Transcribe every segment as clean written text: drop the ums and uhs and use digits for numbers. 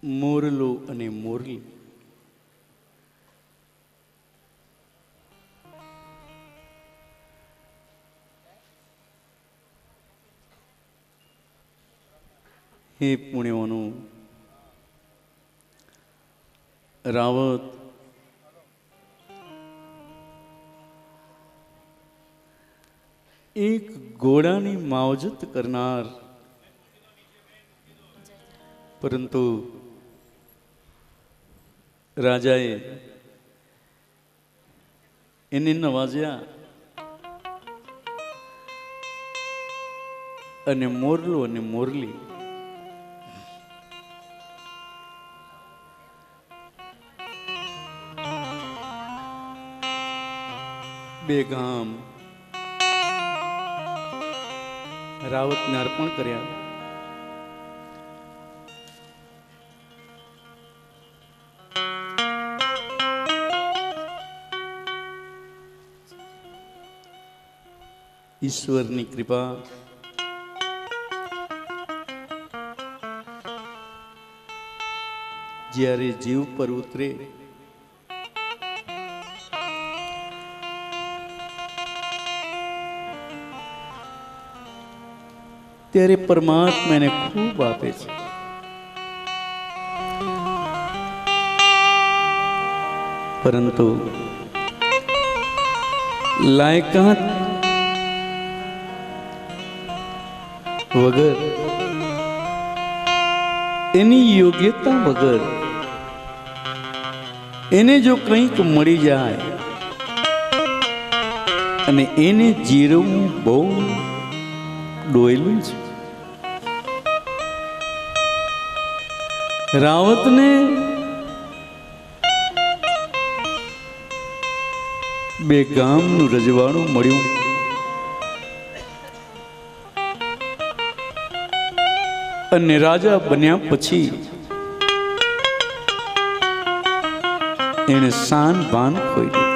મોરલો અને મોરલી. હે પુણ્યવાનો રાવત એક ઘોડાની માવજત કરનાર, પરંતુ રાજાએ એને નવાજ્યા અને મોરલો અને મોરલી બે ગામ રાવતને અર્પણ કર્યા. ઈશ્વરની કૃપા જ્યારે જીવ પર ઉતરે ત્યારે પરમાત્મા એને ખૂબ આપે છે. પરંતુ લાયકાત વગર, એની યોગ્યતા વગર એને જો કંઈક મળી જાય અને એને જીરવું બહુ ડોયલું છે. રાવતને બે ગામનું રજવાડું મળ્યું. અને રાજા બન્યા પછી એને શાન ભાન ખોઈ દીધું.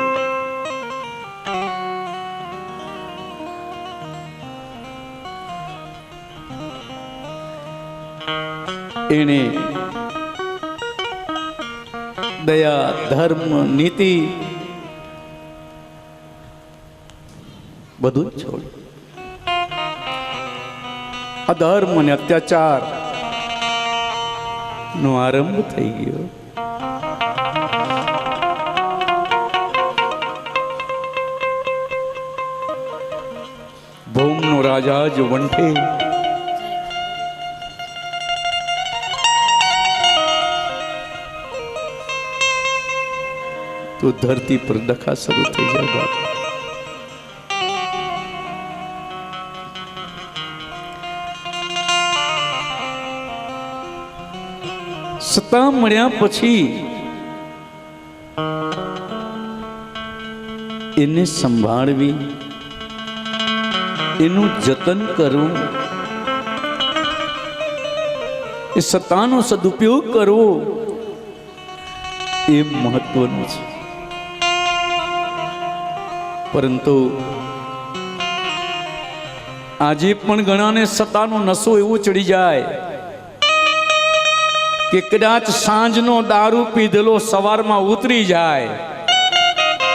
એને દયા, ધર્મ, નીતિ બધું જ છોડ્યું. અધર્મ અને અત્યાચાર નો આરંભ થઈ ગયો. ભૌમનો રાજા જો વંઠે તો ધરતી પર ડખા શરૂ થઈ જાય. સત્તા મળ્યા પછી એને સંભાળવી, એનું જતન કરવું, એ સત્તાનો સદુપયોગ કરવો એ મહત્વનું છે. પરંતુ આજે પણ ઘણાને સત્તાનો નશો એવો ચડી જાય કે કદાચ સાંજનો દારૂ પીધેલો સવારમાં ઉતરી જાય,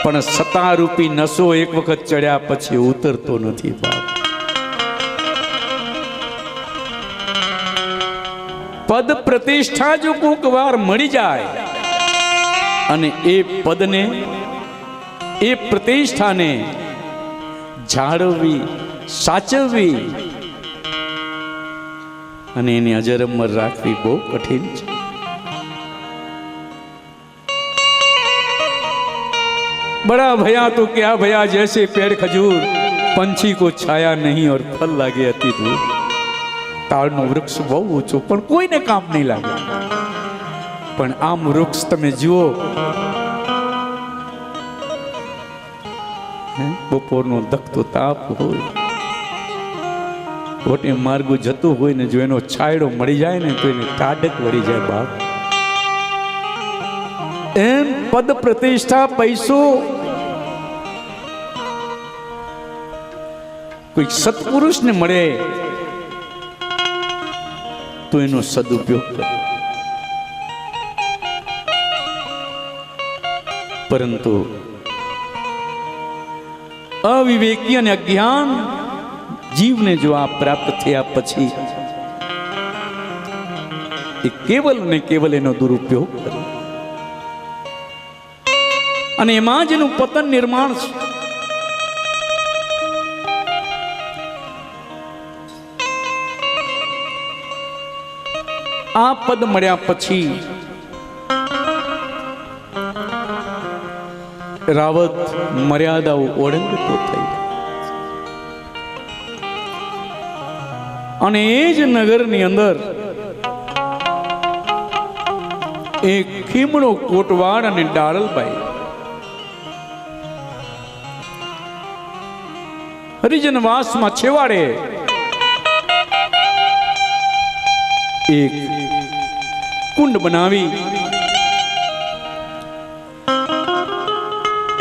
પણ સત્તારૂપી નશો એક વખત ચડ્યા પછી ઉતરતો નથી. બાપ, પદ પ્રતિષ્ઠા જો કોઈક વાર મળી જાય અને એ પદને, એ પ્રતિષ્ઠાને જાળવવી, સાચવવી અને એની અજરઅમર રાખવી બહુ કઠિન છે. बड़ा भया तो क्या भया, जैसे पेड़ खजूर पंछी को छाया नहीं और फल लागे अति दूर. ताड़નું વૃક્ષ બહુ ઊંચું પણ કોઈને કામ નહીં લાગે. પણ આમ વૃક્ષ તમે જુઓ, બપોરનો ધકતો તાપ હોય, વટે માર્ગો જતું હોય ને જો એનો છાંયડો મળી જાય ને તો એને ટાઢક વળી જાય. બાપ, એમ પદ પ્રતિષ્ઠા, પૈસો કોઈ સત્પુરુષને મળે તો એનો સદુપયોગ કરે. પરંતુ અવિવેકી અને અજ્ઞાન જીવને જો આ પ્રાપ્ત થયા પછી એ કેવલ ને કેવલ એનો દુરુપયોગ કરે અને એમાં જ એનું પતન નિર્માણ છે. આ પદ મળ્યા પછી રાવત મર્યાદાઓ ઓળંગતો થઈ અને એ જ નગરની અંદર એક ખીમણો કોટવાડ અને ડાળલબાઈ હરિજન વાસમાં છેવાડે એક કુંડ બનાવી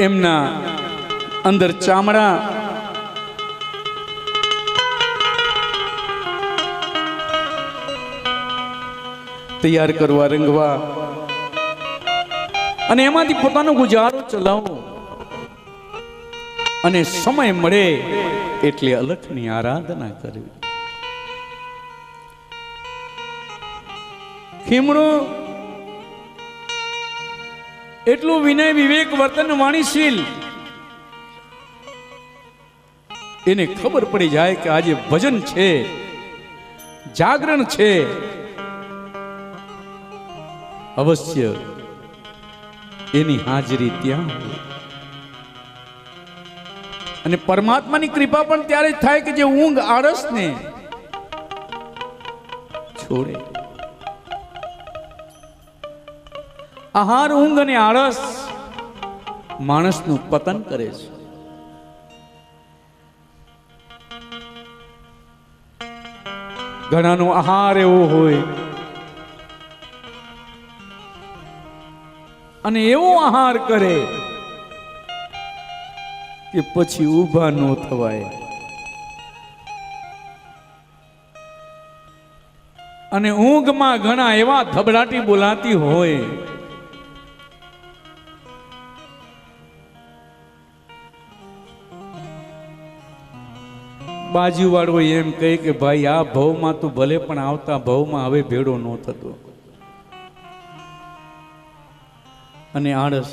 એમના અંદર ચામડા તૈયાર કરવા, રંગવા અને એમાંથી પોતાનો ગુજારો ચલાવવો અને સમય મળે એટલે અલખની આરાધના કરવી. ખીમણો એટલું વિનય વિવેક વર્તન વાણીશીલ, એને ખબર પડી જાય કે આજે ભજન છે, જાગરણ છે, અવશ્ય એની હાજરી ત્યાં અને પરમાત્માની કૃપા પણ ત્યારે જ થાય કે જે ઊંઘ આળસને છોડે. આહાર, ઊંઘ અને આળસ માણસનું પતન કરે છે. ઘણાનો આહાર એવો હોય અને એવો આહાર કરે કે પછી ઊભા ન થવાય. અને ઊંઘમાં ઘણા એવા ધબડાટી બોલાતી હોય બાજુવાળો એમ કહે કે ભાઈ આ ભવમાં તું ભલે પણ આવતા ભવમાં હવે ભેડો ન થતો. અને આળસ,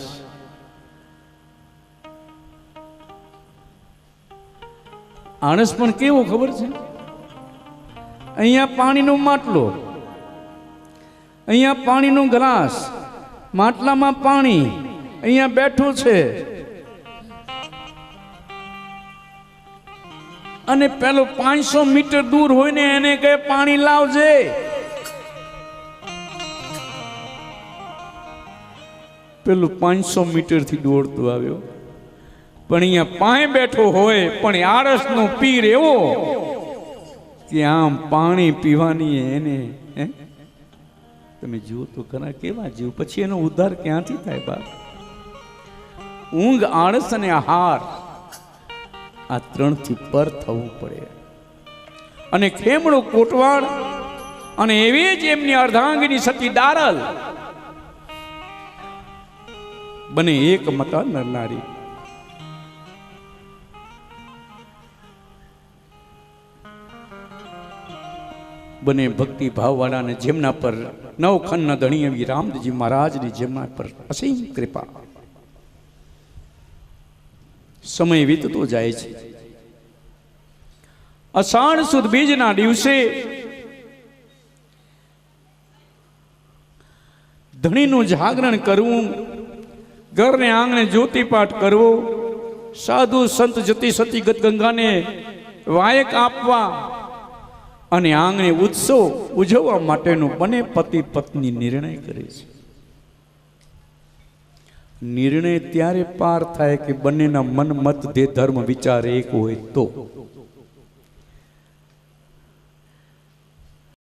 આળસ પણ કેવો ખબર છે? અહીંયા પાણીનો માટલો, અહીંયા પાણીનો ગ્લાસ, માટલામાં પાણી, અહીંયા બેઠો છે અને પેલો 500 મીટર દૂર હોય ને એને કહે પાણી લાવજે. પેલું 500 મીટર થી દોડતો આવ્યો પણ અહીંયા પાય બેઠો હોય પણ આળસનો પીર એવો કે આમ પાણી પીવાની એને તમે જુઓ તો ખરા કેવા જીવ. પછી એનો ઉદ્ધાર ક્યાંથી થાય બાપ? ઊંઘ, આળસ અને આહાર આ 3 થી પર થવું પડે. અને ખેમણો કોટવાડ અને એવી જ એમની અર્ધાંગીની સતી દારલ બને એક મતા નરનારી. બને ભક્તિ ભાવ વાળાને જેમના પર નવખંડના ધણી એવી રામજી મહારાજની જેમના પર અસીમ કૃપા. સમય વીતતો જાય છે. અષાઢ સુદ બીજના દિવસે ધણીનું જાગરણ કરવું, ઘરને આંગણે જ્યોતિપાઠ કરવો, સાધુ સંત જતી સતી ગત ગંગાને વાયક આપવા અને આંગણે ઉત્સવ ઉજવવા માટેનો બંને પતિ પત્ની નિર્ણય કરે છે. નિર્ણય ત્યારે પાર થાય કે બંનેના મન મત દે ધર્મ વિચાર એક હોય તો.